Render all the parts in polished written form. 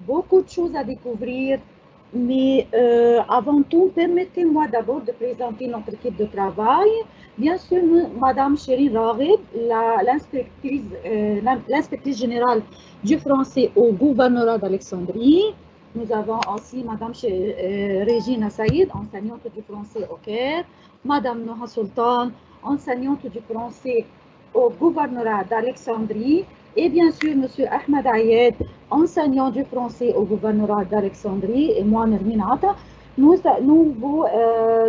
beaucoup de choses à découvrir. Mais avant tout, permettez-moi d'abord de présenter notre équipe de travail. Bien sûr, Madame Chérie Raghib, l'inspectrice générale du français au gouvernorat d'Alexandrie. Nous avons aussi Madame Régina Saïd, enseignante du français au Caire. Madame Noha Sultan, enseignante du français au gouvernorat d'Alexandrie. Et bien sûr, Monsieur Ahmed Ayed, enseignant du français au gouvernorat d'Alexandrie, et moi, Nermine Atta, nous vous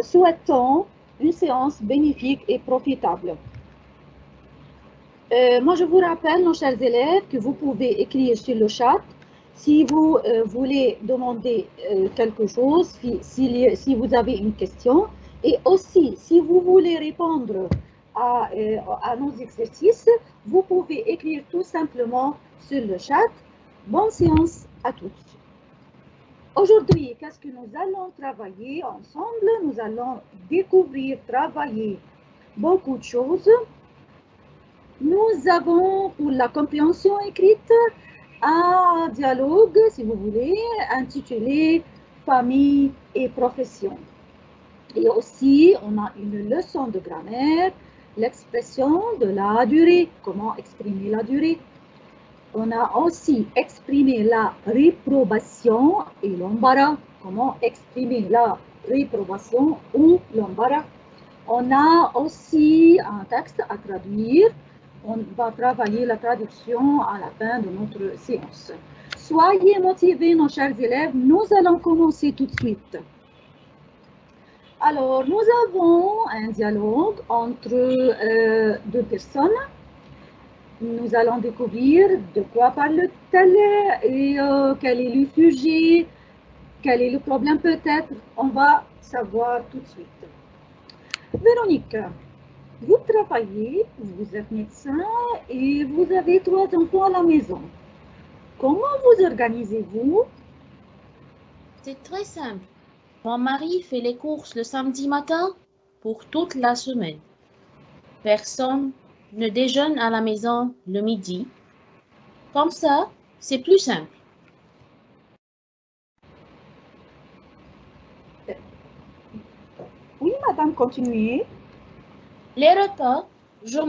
souhaitons une séance bénéfique et profitable. Moi, je vous rappelle, nos chers élèves, que vous pouvez écrire sur le chat si vous voulez demander quelque chose, si vous avez une question, et aussi si vous voulez répondre à nos exercices, vous pouvez écrire tout simplement sur le chat. Bonne séance à tous. Aujourd'hui, qu'est-ce que nous allons travailler ensemble? Nous allons découvrir, travailler beaucoup de choses. Nous avons pour la compréhension écrite un dialogue, si vous voulez, intitulé Famille et profession. Et aussi, on a une leçon de grammaire, l'expression de la durée, comment exprimer la durée. On a aussi exprimé la réprobation et l'embarras, comment exprimer la réprobation ou l'embarras. On a aussi un texte à traduire. On va travailler la traduction à la fin de notre séance. Soyez motivés, nos chers élèves. Nous allons commencer tout de suite. Alors, nous avons un dialogue entre deux personnes. Nous allons découvrir de quoi parle-t-elle et quel est le sujet, quel est le problème peut-être. On va savoir tout de suite. Véronique, vous travaillez, vous êtes médecin et vous avez 3 enfants à la maison. Comment vous organisez-vous? C'est très simple. Mon mari fait les courses le samedi matin pour toute la semaine. Personne ne déjeune à la maison le midi. Comme ça, c'est plus simple. Oui, madame, continuez. Les repas, je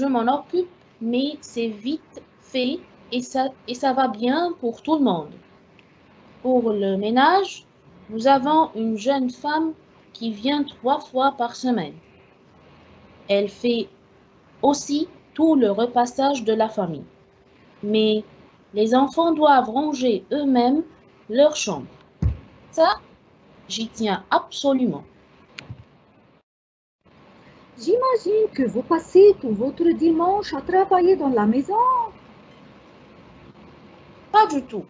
m'en occupe, mais c'est vite fait et ça va bien pour tout le monde. Pour le ménage, nous avons une jeune femme qui vient 3 fois par semaine. Elle fait aussi tout le repassage de la famille. Mais les enfants doivent ranger eux-mêmes leur chambre. Ça, j'y tiens absolument. J'imagine que vous passez tout votre dimanche à travailler dans la maison. Pas du tout.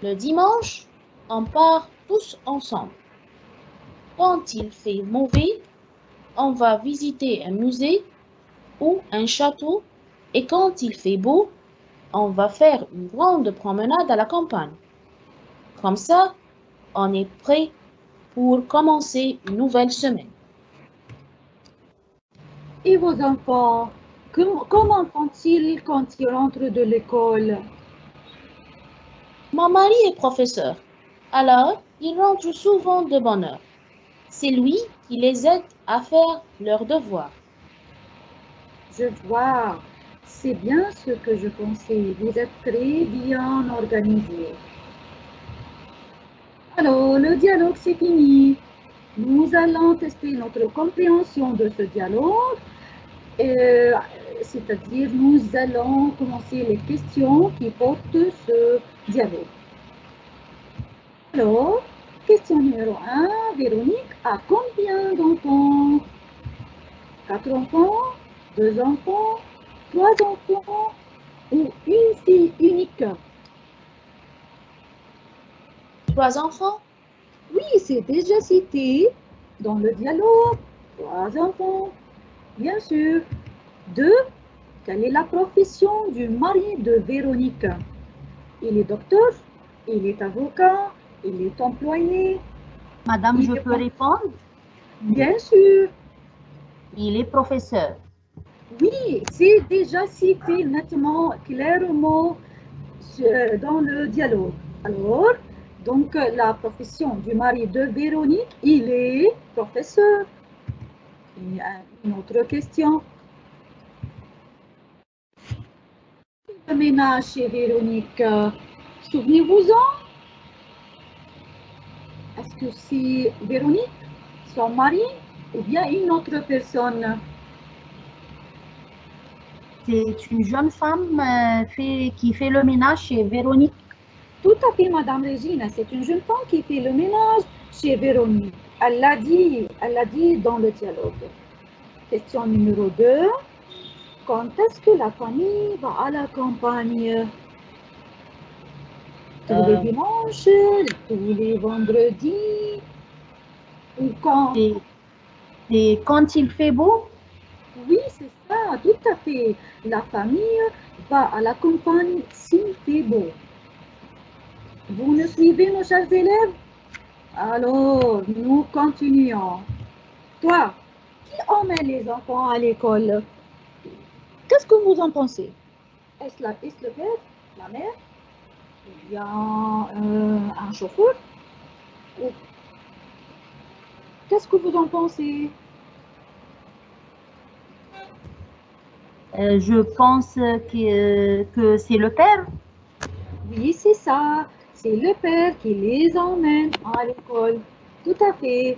Le dimanche, on part tous ensemble. Quand il fait mauvais, on va visiter un musée ou un château et quand il fait beau, on va faire une grande promenade à la campagne. Comme ça, on est prêt pour commencer une nouvelle semaine. Et vos enfants, comment font-ils quand ils rentrent de l'école? Mon mari est professeur, alors il rentre souvent de bonne heure. C'est lui qui les aide à faire leurs devoirs. Je vois, c'est bien ce que je pensais. Vous êtes très bien organisé. Alors, le dialogue, c'est fini. Nous allons tester notre compréhension de ce dialogue. C'est-à-dire, nous allons commencer les questions qui portent ce dialogue. Alors, question numéro 1, Véronique a combien d'enfants? 4 enfants, 2 enfants, 3 enfants ou une fille unique? 3 enfants? Oui, c'est déjà cité dans le dialogue. 3 enfants, bien sûr. 2. Quelle est la profession du mari de Véronique? Il est docteur, il est avocat, il est employé. Madame, je peux répondre? Bien sûr. Il est professeur. Oui, c'est déjà cité nettement, clairement dans le dialogue. Alors, donc la profession du mari de Véronique, il est professeur. Il y a une autre question. Le ménage chez Véronique, souvenez-vous-en? Est-ce que c'est Véronique, son mari, ou bien une autre personne? C'est une jeune femme qui fait le ménage chez Véronique. Tout à fait, Madame Régine, c'est une jeune femme qui fait le ménage chez Véronique. Elle l'a dit dans le dialogue. Question numéro 2. Quand est-ce que la famille va à la campagne? Tous les dimanches, tous les vendredis, ou quand? C'est quand il fait beau? Oui, c'est ça, tout à fait. La famille va à la campagne s'il fait beau. Vous me suivez, nos chers élèves? Alors, nous continuons. Toi, qui emmène les enfants à l'école? Qu'est-ce que vous en pensez? Est-ce le père, la mère, ou bien un chauffeur? Qu'est-ce que vous en pensez? Je pense que c'est le père. Oui, c'est ça. C'est le père qui les emmène à l'école. Tout à fait.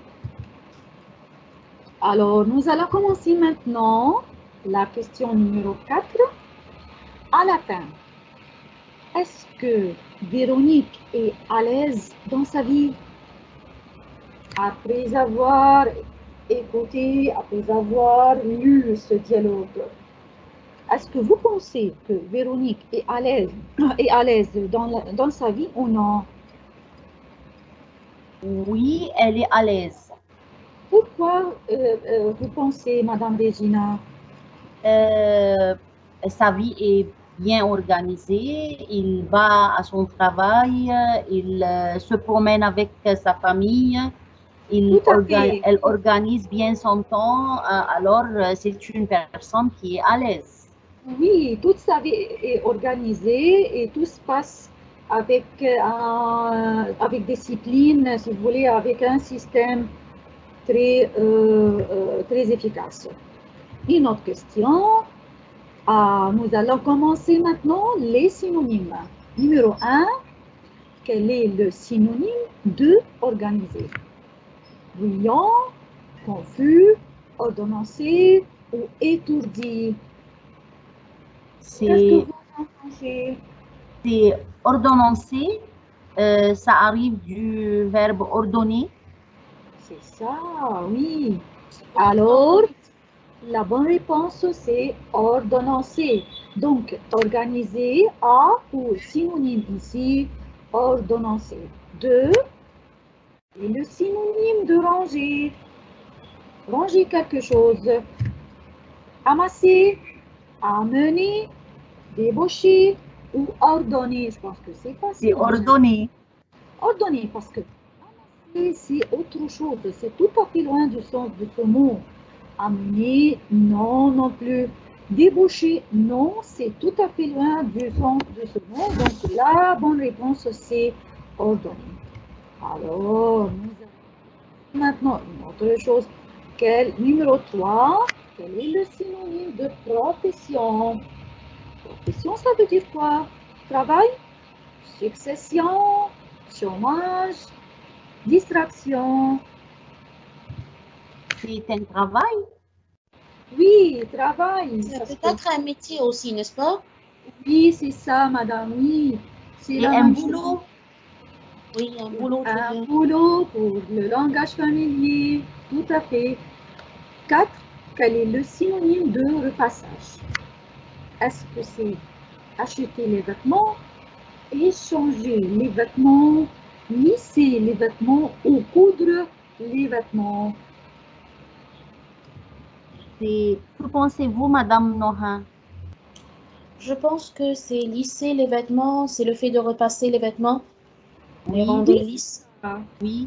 Alors, nous allons commencer maintenant la question numéro 4. À la fin, est-ce que Véronique est à l'aise dans sa vie? Après avoir écouté, après avoir lu ce dialogue, est-ce que vous pensez que Véronique est à l'aise dans sa vie ou non? Oui, elle est à l'aise. Pourquoi vous pensez, Madame Regina? Sa vie est bien organisée. Il va à son travail, il se promène avec sa famille. Tout à fait. Elle organise bien son temps. Alors, c'est une personne qui est à l'aise. Oui, toute sa vie est organisée et tout se passe avec, avec discipline, si vous voulez, avec un système très efficace. Une autre question. Nous allons commencer maintenant les synonymes. Numéro 1, quel est le synonyme de organisé? Bruyant, confus, ordonnancé ou étourdi? Qu'est-ce que vous en pensez? C'est ordonnancé. Ça arrive du verbe ordonner. C'est ça, oui. Alors, la bonne réponse, c'est ordonnancé. Donc, organisé, A pour synonyme ici, ordonnancé. 2, et le synonyme de ranger. Ranger quelque chose. Amasser, amener, débaucher ou ordonner. Je pense que c'est facile. C'est ordonné. Ordonner, parce que amasser, c'est autre chose. C'est tout à fait loin du sens de ce mot. Amener, non, non plus. Débaucher, non, c'est tout à fait loin du sens de ce mot. Donc, la bonne réponse, c'est ordonner. Alors, nous avons maintenant une autre chose. Numéro 3, quel est le synonyme de profession? Profession, ça veut dire quoi? Travail, succession, chômage, distraction. C'est un travail. Oui, travail. Ça peut être un métier aussi, n'est-ce pas? Oui, c'est ça, madame, oui. C'est un boulot. Oui, un boulot. Un boulot pour le langage familier, tout à fait. 4. Quel est le synonyme de repassage? Est-ce que c'est acheter les vêtements, échanger les vêtements, lisser les vêtements ou coudre les vêtements? Que pensez-vous, Madame Noha? Je pense que c'est lisser les vêtements, c'est le fait de repasser les vêtements, les Oui, rendre lisses. Oui,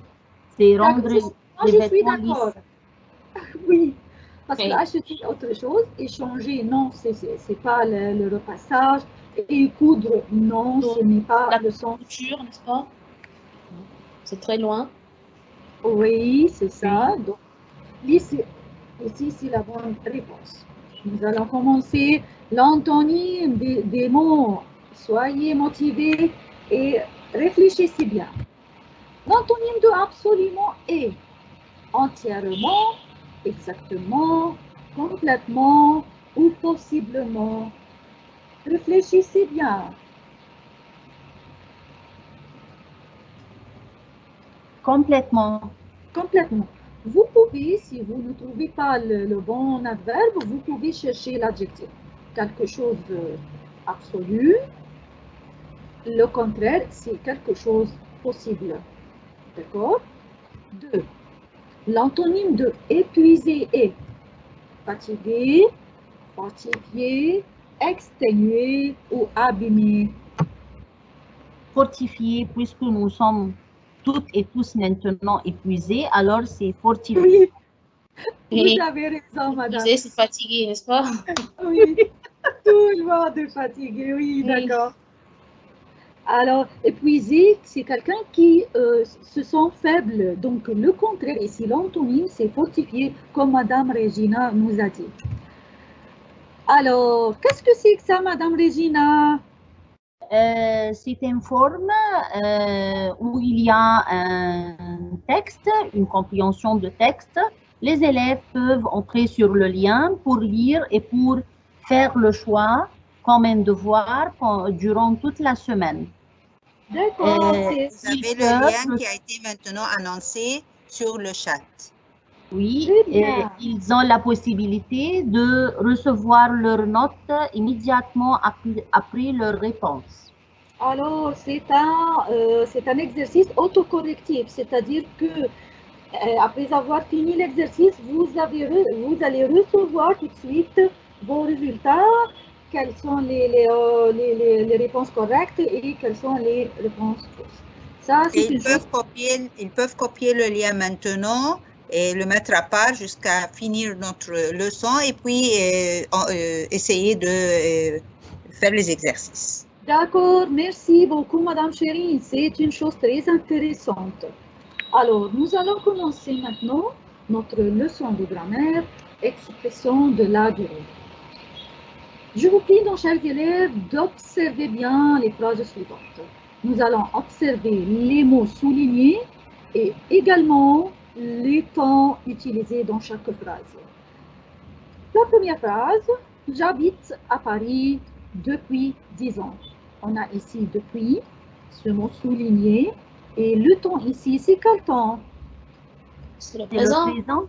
c'est rendre les je suis vêtements d'accord. lisses. Oui, parce Oui. que acheter autre chose, échanger, non, c'est pas le repassage. Et coudre, non, ce n'est pas La le sens. couture, n'est-ce pas? C'est très loin. Oui, c'est ça. Donc, ici, c'est la bonne réponse. Nous allons commencer l'antonyme des mots. Soyez motivés et réfléchissez bien. L'antonyme de absolument est entièrement, exactement, complètement ou possiblement. Réfléchissez bien. Complètement. Complètement. Vous pouvez, si vous ne trouvez pas le bon adverbe, vous pouvez chercher l'adjectif. Quelque chose d'absolu. Le contraire, c'est quelque chose de possible. D'accord? 2. L'antonyme de épuisé est fatigué, fortifié, exténué ou abîmé. Fortifié, puisque nous sommes toutes et tous maintenant épuisés, alors c'est fortifié. Oui, Et vous avez raison, madame. épuisé, c'est fatigué, n'est-ce pas? Oui, tout le monde est fatigué, oui, Oui. d'accord. Alors, épuisé, c'est quelqu'un qui se sent faible. Donc, le contraire, ici, l'antonyme, c'est fortifié, comme Madame Regina nous a dit. Alors, qu'est-ce que c'est que ça, Madame Regina? C'est une forme où il y a un texte, une compréhension de texte. Les élèves peuvent entrer sur le lien pour lire et pour faire le choix comme un devoir durant toute la semaine. D'accord, Vous avez le lien qui a été maintenant annoncé sur le chat. Oui, très bien. ils ont la possibilité de recevoir leurs notes immédiatement après leur réponse. Alors, c'est un exercice autocorrectif, c'est-à-dire que après avoir fini l'exercice, vous allez recevoir tout de suite vos résultats, quelles sont les réponses correctes et quelles sont les réponses fausses. Ça, c'est Et une chose. ils peuvent copier le lien maintenant et le mettre à part jusqu'à finir notre leçon et puis essayer de faire les exercices. D'accord, merci beaucoup, Madame Chérie. C'est une chose très intéressante. Alors, nous allons commencer maintenant notre leçon de grammaire, expression de la durée. Je vous prie, donc, chers élèves, d'observer bien les phrases suivantes. Nous allons observer les mots soulignés et également les temps utilisés dans chaque phrase. La première phrase, j'habite à Paris depuis 10 ans. On a ici depuis, ce mot souligné, et le temps ici, c'est quel temps? C'est le C'est le présent. présent.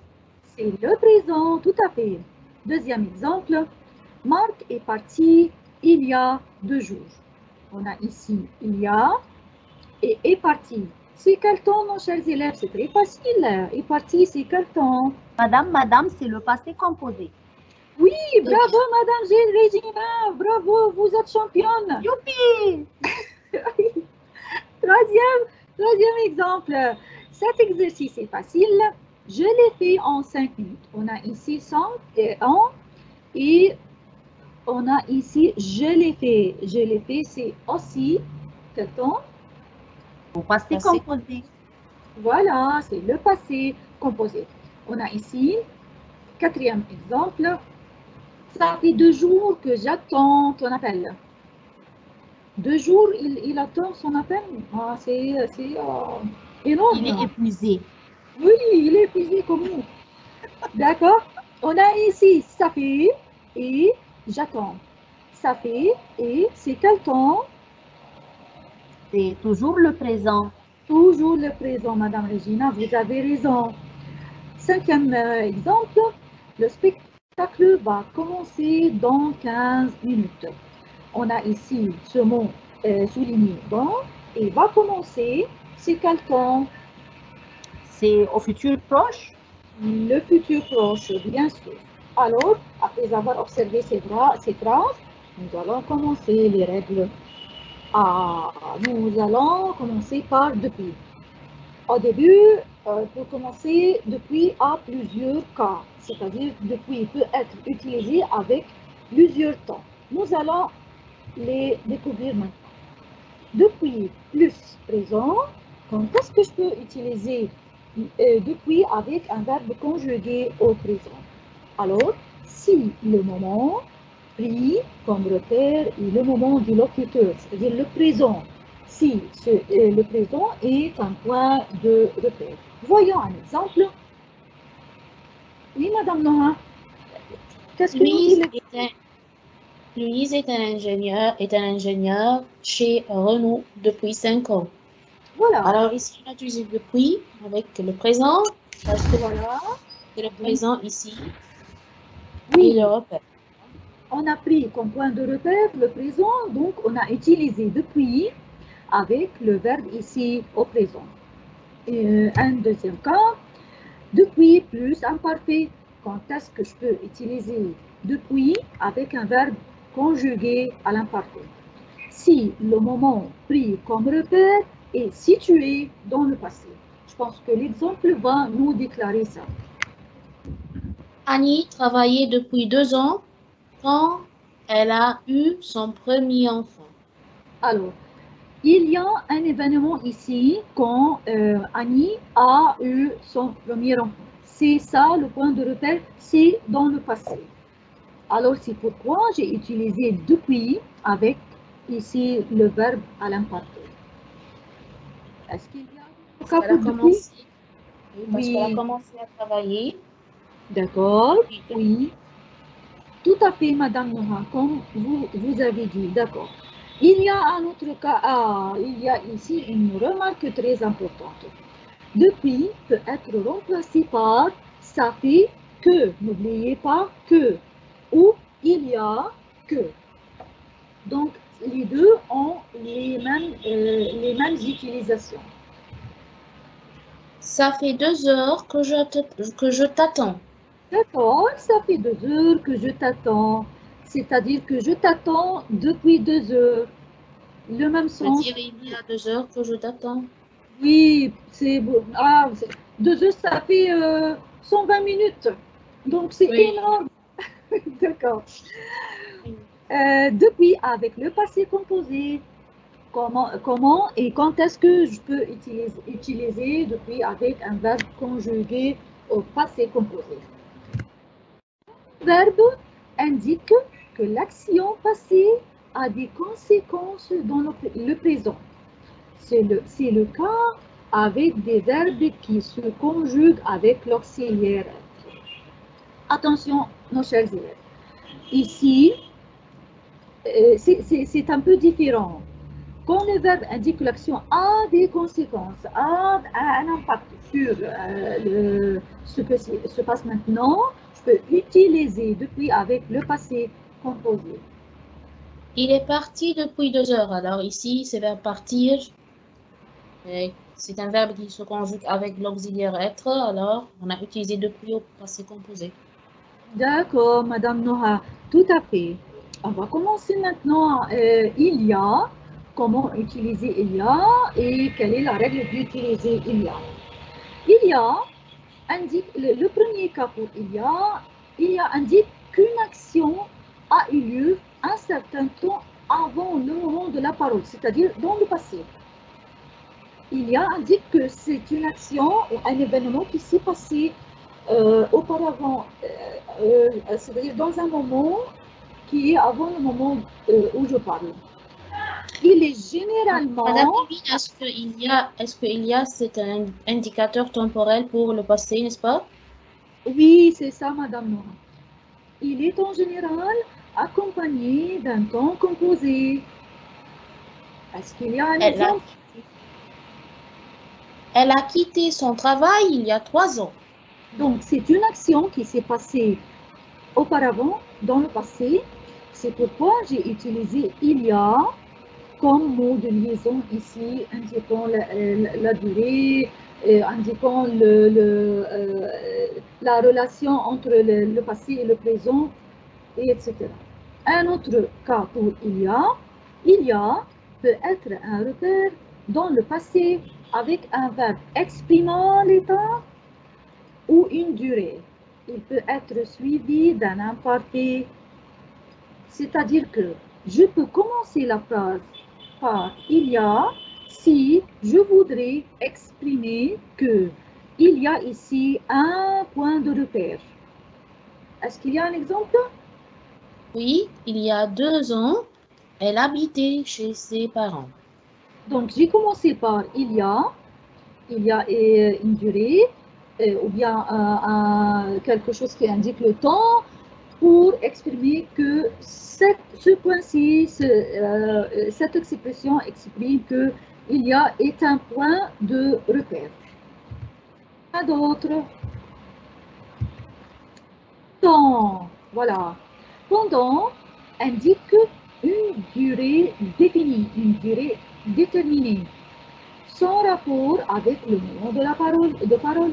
C'est le présent, tout à fait. Deuxième exemple, Marc est parti il y a 2 jours. On a ici il y a et est parti. C'est quel temps, nos chers élèves? C'est très facile. Est parti, c'est quel temps? Madame, c'est le passé composé. Oui, bravo, Madame Regina, bravo, vous êtes championne. Youpi! Troisième exemple. Cet exercice est facile. Je l'ai fait en 5 minutes. On a ici 100 et 1 et on a ici je l'ai fait. Je l'ai fait, c'est aussi quel temps? Au passé Passé. composé. Voilà, c'est le passé composé. On a ici, quatrième exemple. Ça fait 2 jours que j'attends ton appel. 2 jours, il attend son appel. Ah, c'est énorme. Il est épuisé. Oui, il est épuisé comme nous. D'accord? On a ici, ça fait et j'attends. Ça fait et c'est quel temps? C'est toujours le présent. Toujours le présent, Madame Regina, vous avez raison. Cinquième exemple, le spectacle va commencer dans 15 minutes. On a ici ce mot souligné dans et va commencer, c'est quel temps? C'est au futur proche. Le futur proche, bien sûr. Alors, après avoir observé ces phrases, nous allons commencer les règles. Nous allons commencer par depuis. Au début, pour commencer, depuis a plusieurs cas, c'est-à-dire depuis peut être utilisé avec plusieurs temps. Nous allons les découvrir maintenant. Depuis plus présent, quand est-ce que je peux utiliser depuis avec un verbe conjugué au présent? Alors, si le moment pris comme repère est le moment du locuteur, c'est-à-dire le présent, si le présent est un point de repère. Voyons un exemple. Oui, Madame Noha, qu'est-ce que nous dit Louise est un ingénieur chez Renault depuis 5 ans. Voilà. Alors ici, on a utilisé depuis avec le présent, parce que Voilà. c'est le présent ici, Oui. et le repère. On a pris comme point de repère le présent, donc on a utilisé depuis avec le verbe ici au présent. Et un deuxième cas, depuis plus imparfait. Quand est-ce que je peux utiliser depuis avec un verbe conjugué à l'imparfait? Si le moment pris comme repère est situé dans le passé. Je pense que l'exemple va nous déclarer ça. Annie travaillait depuis 2 ans quand elle a eu son premier enfant. Alors, il y a un événement ici quand Annie a eu son premier enfant. C'est ça le point de repère, c'est dans le passé. Alors, c'est pourquoi j'ai utilisé depuis avec ici le verbe à l'imparfait. Est-ce qu'il y a un cas pour depuis? Parce qu'elle a commencé à travailler. D'accord, oui. Tout à fait, Madame Noha, comme vous avez dit, d'accord. Il y a un autre cas, il y a ici une remarque très importante. Depuis peut être remplacé par ça fait que, n'oubliez pas que, ou il y a que. Donc, les deux ont les mêmes utilisations. Ça fait 2 heures que je t'attends. D'accord, ça fait 2 heures que je t'attends. C'est-à-dire que je t'attends depuis 2 heures. Le même sens. Je veux dire, il y a 2 heures que je t'attends. Oui, c'est bon. 2 heures, ça fait 120 minutes. Donc, c'est énorme. D'accord. Depuis, avec le passé composé, comment et quand est-ce que je peux utiliser depuis avec un verbe conjugué au passé composé? Le verbe indique que l'action passée a des conséquences dans le présent. C'est le cas avec des verbes qui se conjuguent avec l'auxiliaire. Attention, nos chers élèves. Ici, c'est un peu différent. Quand le verbe indique que l'action a des conséquences, a un impact sur ce que se passe maintenant, je peux utiliser depuis avec le passé composé. Il est parti depuis 2 heures. Alors ici, c'est verbe partir. C'est un verbe qui se conjugue avec l'auxiliaire être. Alors, on a utilisé depuis au passé composé. D'accord, Madame Noha, tout à fait. On va commencer maintenant. Il y a, comment utiliser il y a et quelle est la règle d'utiliser il y a. Il y a indique, le premier cas pour il y a indique qu'une action a eu lieu un certain temps avant le moment de la parole, c'est-à-dire dans le passé. Il y a indique que c'est une action ou un événement qui s'est passé auparavant, c'est-à-dire dans un moment qui est avant le moment où je parle. Il est généralement... Madame Levine, est-ce qu'il y a cet indicateur temporel pour le passé, n'est-ce pas? Oui, c'est ça, Madame Nora. Il est en général accompagné d'un temps composé. Est-ce qu'il y a un exemple? Elle a quitté son travail il y a 3 ans. Donc, c'est une action qui s'est passée auparavant, dans le passé. C'est pourquoi j'ai utilisé il y a comme mot de liaison ici, indiquant la durée, indiquant la relation entre le passé et le présent, et etc. Un autre cas pour il y a peut être un repère dans le passé avec un verbe exprimant l'état ou une durée. Il peut être suivi d'un imparfait, c'est-à-dire que je peux commencer la phrase par il y a si je voudrais exprimer que il y a ici un point de repère. Est-ce qu'il y a un exemple? Oui, il y a 2 ans, elle habitait chez ses parents. Donc, j'ai commencé par il y a une durée ou bien quelque chose qui indique le temps pour exprimer que ce point-ci, cette expression exprime que il y a est un point de repère. Pas d'autre. Temps, voilà. Pendant indique une durée définie, une durée déterminée, sans rapport avec le moment de la parole.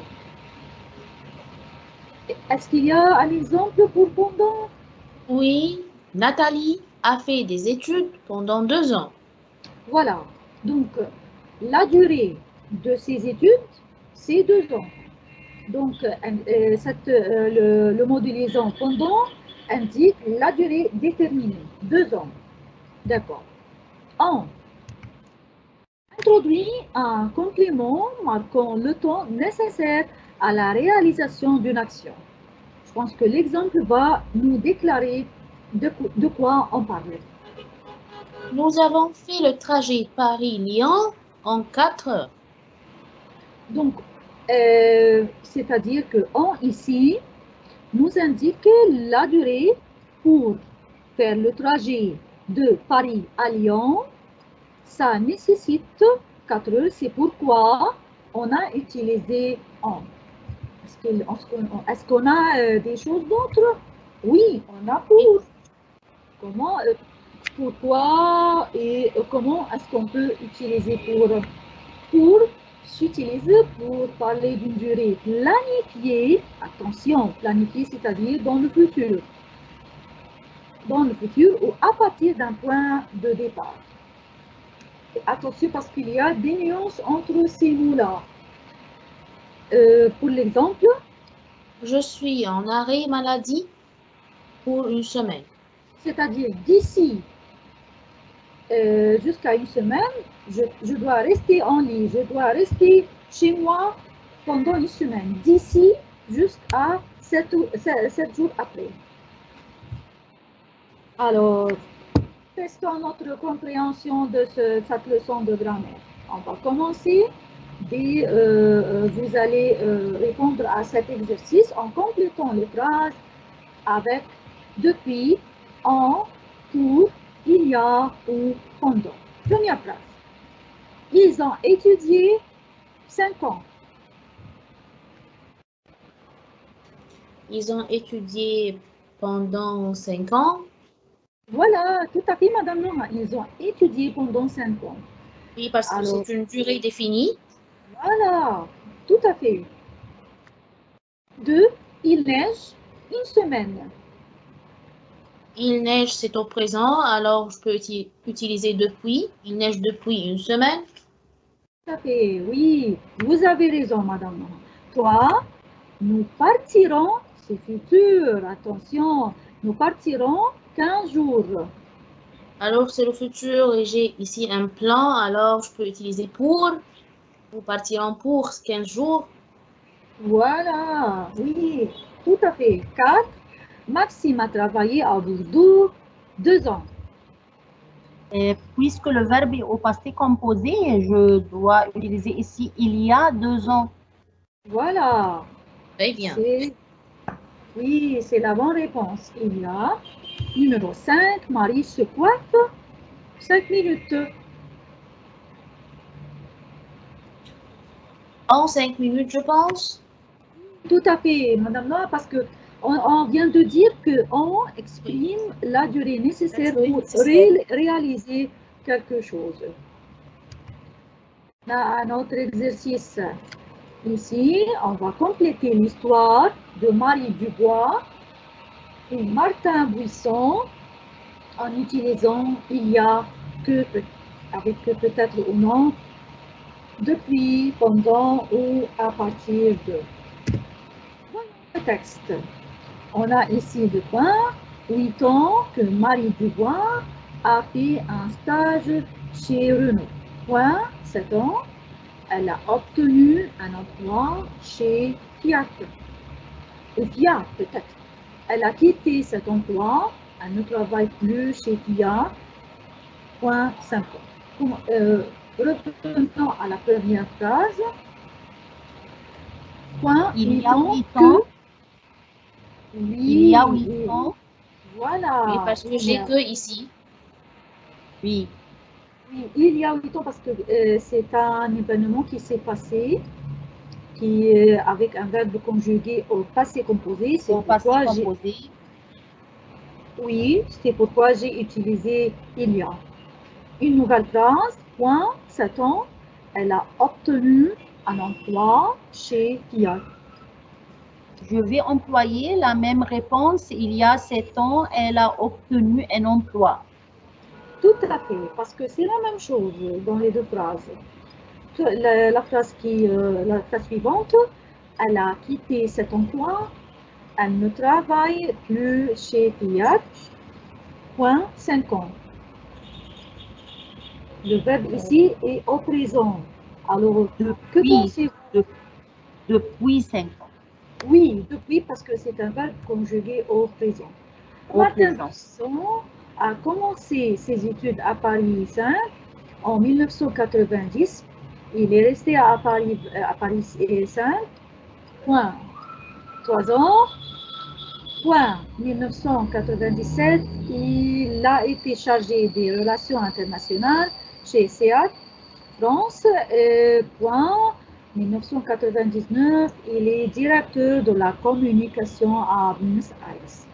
Est-ce qu'il y a un exemple pour pendant? Oui, Nathalie a fait des études pendant 2 ans. Voilà. Donc, la durée de ces études, c'est 2 ans. Donc, le mot de liaison pendant indique la durée déterminée, 2 ans. D'accord. En introduit un complément marquant le temps nécessaire à la réalisation d'une action. Je pense que l'exemple va nous déclarer de quoi on parle. Nous avons fait le trajet Paris-Lyon en 4 heures. Donc, c'est-à-dire que en ici, nous indique la durée pour faire le trajet de Paris à Lyon. Ça nécessite 4 heures. C'est pourquoi on a utilisé en. Est-ce qu'on a des choses d'autres? Oui, on a pour. Comment, pourquoi et comment est-ce qu'on peut utiliser pour? Pour s'utilise pour parler d'une durée planifiée. Attention, planifiée, c'est-à-dire dans le futur. Dans le futur ou à partir d'un point de départ. Et attention parce qu'il y a des nuances entre ces mots-là. Pour l'exemple, Je suis en arrêt maladie pour 1 semaine. c'est-à-dire d'ici jusqu'à 1 semaine, je dois rester en lit, je dois rester chez moi pendant 1 semaine, d'ici jusqu'à 7 jours après. Alors, testons notre compréhension de cette leçon de grammaire. On va commencer. Vous allez répondre à cet exercice en complétant les phrases avec depuis, en, pour, il y a ou pendant. Première phrase. Ils ont étudié 5 ans. Ils ont étudié pendant 5 ans. Voilà, tout à fait, Madame Nora. Ils ont étudié pendant 5 ans. Oui, parce que c'est une durée définie. Voilà, tout à fait. 2. Il neige 1 semaine. Il neige, c'est au présent, alors je peux utiliser depuis. Il neige depuis 1 semaine. Tout à fait, oui. Vous avez raison, Madame Nora. 3. Nous partirons, c'est futur, attention. Nous partirons 15 jours. Alors, c'est le futur et j'ai ici un plan, alors je peux utiliser pour. Nous partirons pour 15 jours. Voilà, oui, tout à fait. 4. Maxime a travaillé à Bordeaux 2 ans. Et puisque le verbe est au passé composé, je dois utiliser ici il y a 2 ans. Voilà. Très bien. Oui, c'est la bonne réponse. Il y a. Numéro 5, Marie se coiffe 5 minutes. En 5 minutes, je pense. Tout à fait, Madame Noah, parce que on vient de dire qu'on exprime la durée nécessaire pour réaliser quelque chose. On a un autre exercice. Ici, on va compléter l'histoire de Marie Dubois et Martin Buisson en utilisant il y a que, avec que peut-être ou non, depuis, pendant ou à partir de. Voyons le texte. On a ici 2 points. 8 ans que Marie Dubois a fait un stage chez Renault. Point, 7 ans, elle a obtenu un emploi chez Fiat. Ou Fiat, peut-être. Elle a quitté cet emploi, elle ne travaille plus chez Fiat. Point, 5 ans. Revenons à la première phrase. Point, Il y a 8 ans. Oui, Il y a 8 ans. Voilà. Oui, parce que j'ai que ici. Oui. Oui, il y a 8 ans parce que c'est un événement qui s'est passé qui avec un verbe conjugué au passé composé. C'est Au passé pourquoi composé. oui, c'est pourquoi j'ai utilisé il y a. Une nouvelle phrase, point, 7 ans, elle a obtenu un emploi chez Fiat. Je vais employer la même réponse. Il y a 7 ans, elle a obtenu un emploi. Tout à fait, parce que c'est la même chose dans les deux phrases. La phrase suivante, elle a quitté cet emploi, elle ne travaille plus chez Fiat. Point, 5 ans. Le verbe ici est au présent. Alors, que pensez-vous? Depuis 5 ans. Oui, depuis, parce que c'est un verbe conjugué au présent. Martin Buisson a commencé ses études à Paris 5 en 1990. Il est resté à Paris 5, point, 3 ans. Point 1997, il a été chargé des relations internationales chez SEAT France. Point 1999, il est directeur de la communication à Buenos Aires.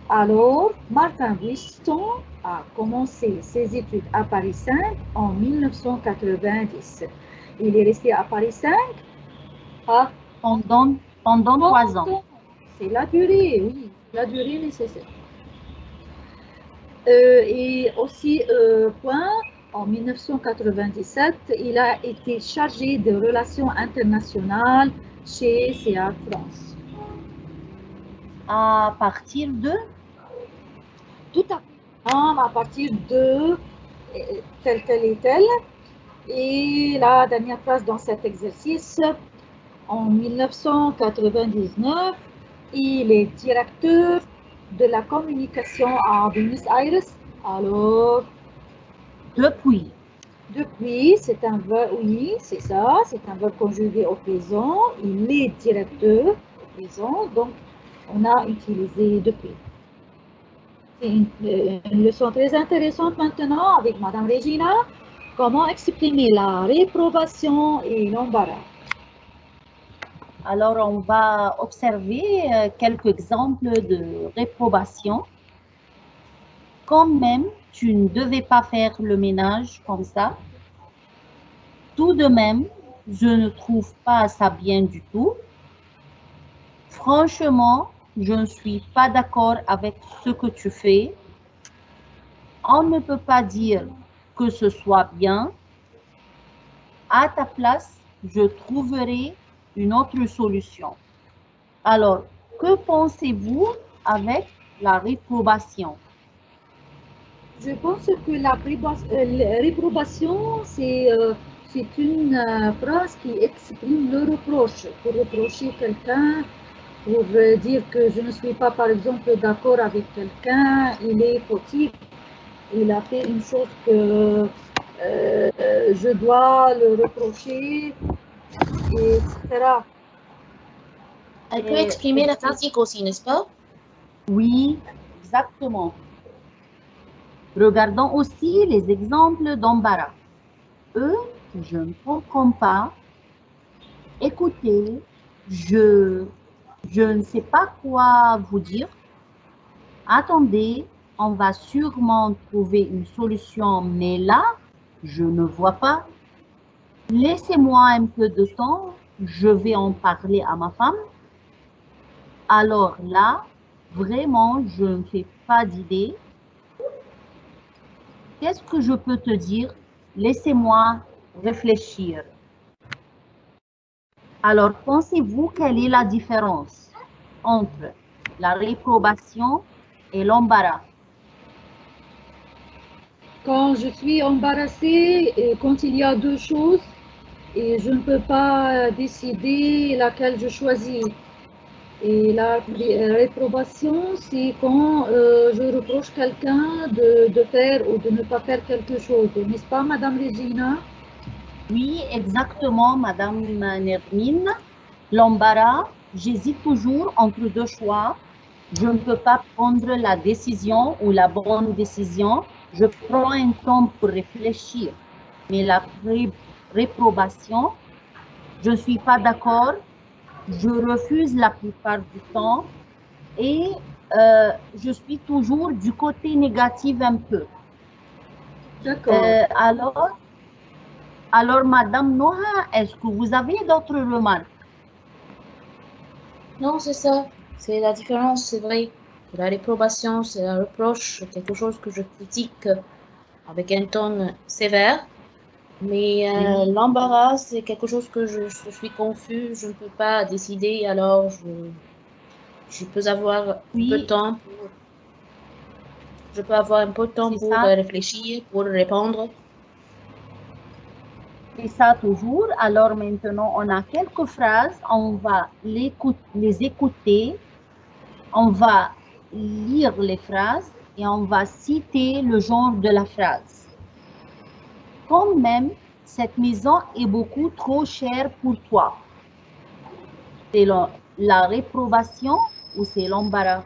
Alors, Martin Buisson a commencé ses études à Paris 5 en 1990. Il est resté à Paris 5 pendant 3 ans. C'est la durée, oui, la durée nécessaire. Et aussi, point, en 1997, il a été chargé de relations internationales chez SEAT France. À partir de? Tout à fait. À partir de tel. Et la dernière phrase dans cet exercice, en 1999, il est directeur de la communication à Buenos Aires. Alors, depuis, c'est un verbe, oui, c'est ça, c'est un verbe conjugué au présent. Il est directeur au présent, donc on a utilisé depuis. C'est une leçon très intéressante maintenant avec Madame Regina. Comment exprimer la réprobation et l'embarras? alors on va observer quelques exemples de réprobation. Quand même, tu ne devais pas faire le ménage comme ça. Tout de même, je ne trouve pas ça bien du tout. Franchement, je ne suis pas d'accord avec ce que tu fais. On ne peut pas dire que ce soit bien. À ta place, je trouverai une autre solution. Alors, que pensez-vous avec la réprobation? Je pense que la réprobation, c'est une phrase qui exprime le reproche. Pour reprocher quelqu'un, pour dire que je ne suis pas, par exemple, d'accord avec quelqu'un, il est fautif, il a fait une chose que je dois le reprocher, etc. Elle peut exprimer la critique aussi, n'est-ce pas? Oui, exactement. Regardons aussi les exemples d'embarras. Je ne comprends pas. Écoutez, je ne sais pas quoi vous dire. Attendez, on va sûrement trouver une solution, mais là, je ne vois pas. Laissez-moi un peu de temps, je vais en parler à ma femme. Alors là, vraiment, je ne fais pas d'idée. Qu'est-ce que je peux te dire? Laissez-moi réfléchir. Alors, pensez-vous quelle est la différence entre la réprobation et l'embarras? Quand je suis embarrassée, et quand il y a deux choses et je ne peux pas décider laquelle je choisis. Et la réprobation, c'est quand je reproche quelqu'un de faire ou de ne pas faire quelque chose. N'est-ce pas, Madame Regina? Oui, exactement, Madame Nermine. L'embarras, j'hésite toujours entre deux choix. Je ne peux pas prendre la décision ou la bonne décision. Je prends un temps pour réfléchir. Mais la réprobation, je ne suis pas d'accord. Je refuse la plupart du temps et je suis toujours du côté négatif un peu. D'accord. Alors, Madame Noha, est-ce que vous avez d'autres remarques? Non, c'est ça. C'est la différence, c'est vrai. La réprobation, c'est un reproche, quelque chose que je critique avec un ton sévère. Mais l'embarras, c'est quelque chose que je suis confus, je ne peux pas décider, alors je peux avoir un peu de temps pour, je peux avoir un peu de temps pour réfléchir, pour répondre. C'est ça toujours. Alors maintenant, on a quelques phrases, on va les écouter, on va lire les phrases et on va citer le genre de la phrase. Quand même, cette maison est beaucoup trop chère pour toi. C'est la réprobation ou c'est l'embarras?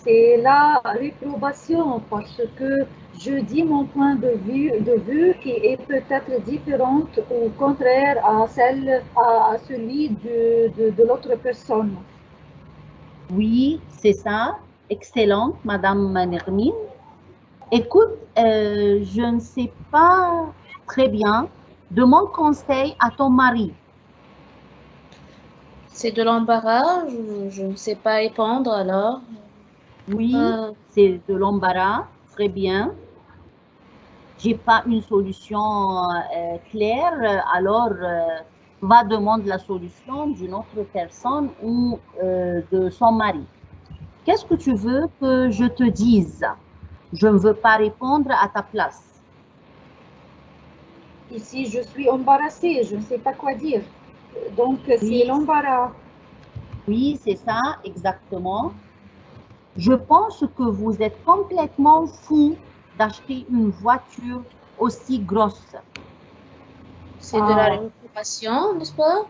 C'est la réprobation parce que je dis mon point de vue qui est peut-être différente ou contraire à celui de l'autre personne. Oui, c'est ça. Excellente, Madame Nermine. Écoute, je ne sais pas très bien. Demande conseil à ton mari. C'est de l'embarras, je ne sais pas répondre alors. Oui, c'est de l'embarras. Très bien. J'ai pas une solution claire, alors va demander la solution d'une autre personne ou de son mari. Qu'est-ce que tu veux que je te dise? Je ne veux pas répondre à ta place. Ici, je suis embarrassée, je ne sais pas quoi dire. Donc, c'est l'embarras. Oui, c'est ça, exactement. Je pense que vous êtes complètement fou d'acheter une voiture aussi grosse. C'est de la réprobation, n'est-ce pas?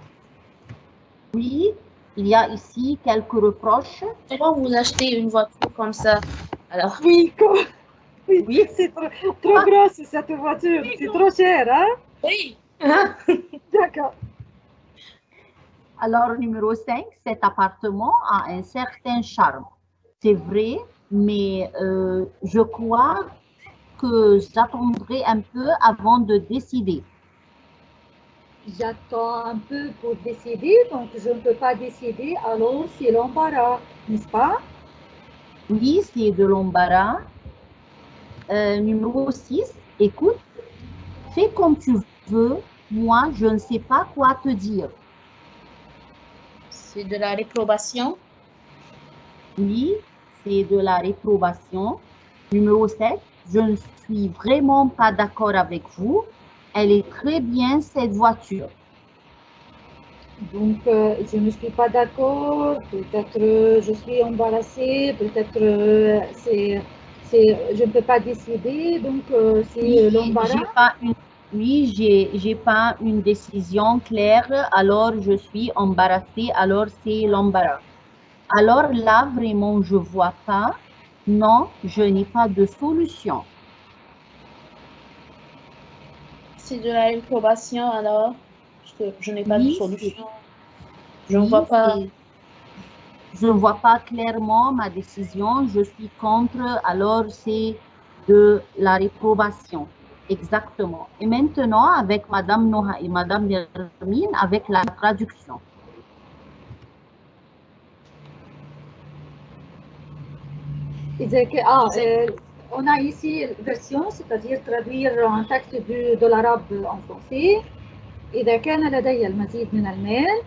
Oui, il y a ici quelques reproches. Comment vous achetez une voiture comme ça? Alors. Oui, oui. C'est trop grosse cette voiture, c'est trop cher, hein? Oui. D'accord. Alors, numéro 5, cet appartement a un certain charme. C'est vrai, mais je crois que j'attendrai un peu avant de décider. J'attends un peu pour décider, donc je ne peux pas décider, alors c'est l'embarras, n'est-ce pas? Oui, c'est de l'embarras. Numéro 6, écoute, fais comme tu veux, moi je ne sais pas quoi te dire. C'est de la réprobation. Oui, c'est de la réprobation. Numéro 7, je ne suis vraiment pas d'accord avec vous. Elle est très bien cette voiture. Donc, je ne suis pas d'accord, peut-être je suis embarrassée, peut-être je ne peux pas décider, donc c'est l'embarras. Oui, j'ai pas une décision claire, alors je suis embarrassée, alors c'est l'embarras. Alors là, vraiment, je vois pas. Non, je n'ai pas de solution. C'est de la réprobation alors, parce que je n'ai pas de solution. Je ne vois pas. Je ne vois pas clairement ma décision. Je suis contre, alors c'est de la réprobation. Exactement. Et maintenant, avec Madame Noha et Madame Nermine, avec la traduction. On a ici version, c'est-à-dire traduire un texte de l'arabe en français. إذا كان لدي المزيد من المال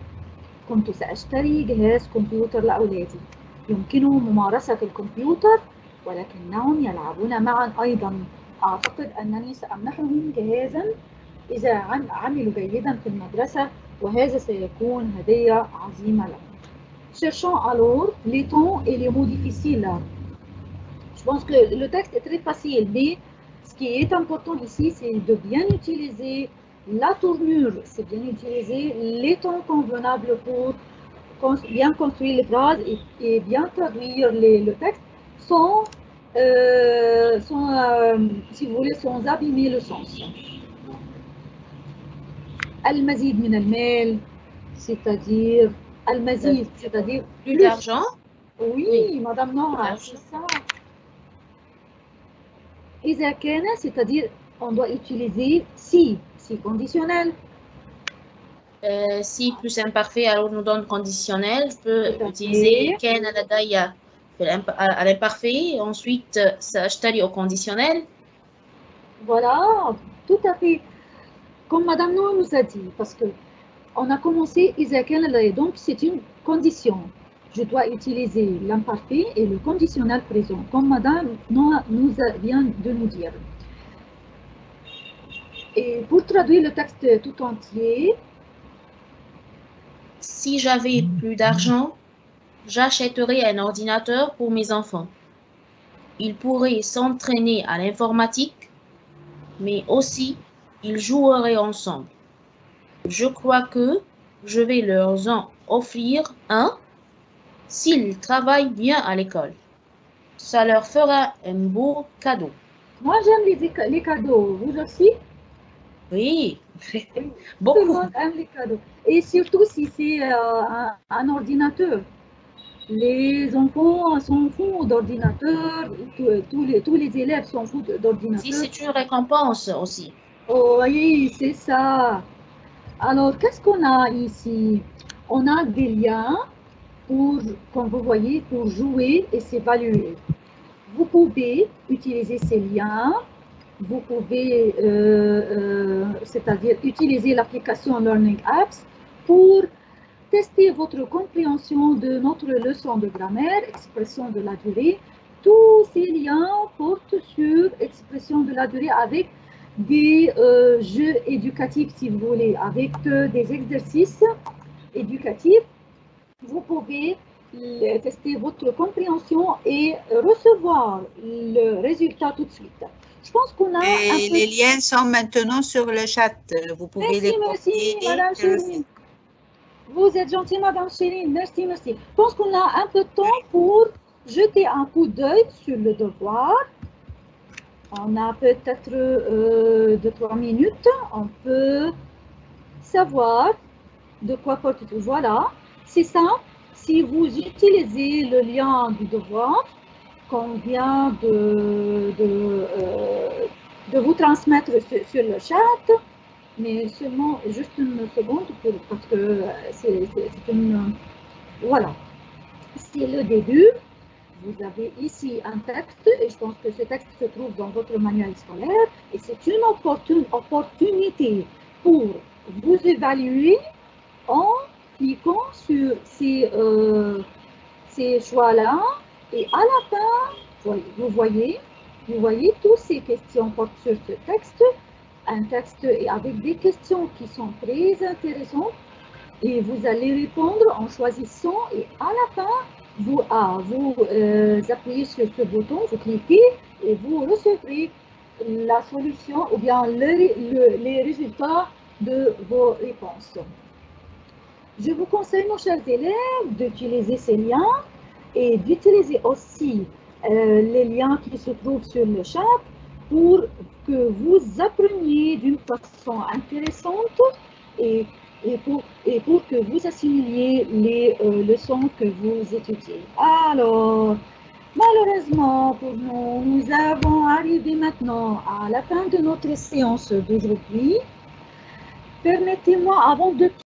كنت سأشتري جهاز كمبيوتر لأولادي يمكنهم ممارسة الكمبيوتر ولكنهم يلعبون معا أيضا أعتقد أنني سأمنحهم جهازا إذا عملوا جيدا في المدرسة، وهذا سيكون هدية عظيمة لهم. Cherchons alors les temps et les mots difficiles. Je pense que le texte est très facile, mais ce qui est important ici, c'est de bien utiliser la tournure, c'est bien utiliser les temps convenables pour bien construire les phrases et bien traduire le texte sans, si vous voulez, sans abîmer le sens. المزيد من المال, c'est-à-dire المزيد, c'est-à-dire plus d'argent. Oui, Madame Nora, c'est ça. إذا كان, c'est-à-dire on doit utiliser si conditionnel. Si plus imparfait, alors on nous donne conditionnel. Je peux utiliser كان لدي à l'imparfait. Ensuite, s'acheter au conditionnel. Voilà, tout à fait. Comme Madame Noah nous a dit, parce que on a commencé إذا كان لدي, donc c'est une condition. Je dois utiliser l'imparfait et le conditionnel présent, comme Madame Noah vient de nous dire. Et pour traduire le texte tout entier, si j'avais plus d'argent, j'achèterais un ordinateur pour mes enfants. Ils pourraient s'entraîner à l'informatique, mais aussi ils joueraient ensemble. Je crois que je vais leur en offrir un s'ils travaillent bien à l'école. Ça leur fera un beau cadeau. Moi, j'aime les cadeaux. Vous aussi? Oui, beaucoup. Tout le monde aime les cadeaux. Et surtout si c'est un ordinateur. Les enfants s'en foutent d'ordinateur. Tous les élèves s'en foutent d'ordinateur. Si c'est une récompense aussi. Oh, oui, c'est ça. Alors, qu'est-ce qu'on a ici? On a des liens pour, comme vous voyez, pour jouer et s'évaluer. Vous pouvez utiliser ces liens. Vous pouvez, c'est-à-dire utiliser l'application Learning Apps pour tester votre compréhension de notre leçon de grammaire, expression de la durée. Tous ces liens portent sur expression de la durée avec des jeux éducatifs, si vous voulez, avec des exercices éducatifs. Vous pouvez tester votre compréhension et recevoir le résultat tout de suite. Je pense qu'on a les liens sont maintenant sur le chat. Vous pouvez les copier. Merci, Madame Chérine. Vous êtes gentille, Madame Chérine. Merci, merci. Je pense qu'on a un peu de temps pour jeter un coup d'œil sur le devoir. On a peut-être 2-3 minutes. On peut savoir de quoi porte-t-il. Voilà, c'est ça. Si vous utilisez le lien du devoir qu'on vient de vous transmettre sur le chat, mais seulement juste une seconde parce que c'est une... Voilà, c'est le début. Vous avez ici un texte et je pense que ce texte se trouve dans votre manuel scolaire et c'est une opportunité pour vous évaluer en cliquant sur ces choix-là et à la fin, vous voyez, toutes ces questions portent sur ce texte, un texte avec des questions qui sont très intéressantes et vous allez répondre en choisissant et à la fin, vous appuyez sur ce bouton, vous cliquez et vous recevrez la solution ou bien les résultats de vos réponses. Je vous conseille, mes chers élèves, d'utiliser ces liens et d'utiliser aussi les liens qui se trouvent sur le chat pour que vous appreniez d'une façon intéressante et pour que vous assimiliez les leçons que vous étudiez. Alors, malheureusement pour nous, nous avons arrivé maintenant à la fin de notre séance d'aujourd'hui. Permettez-moi, avant de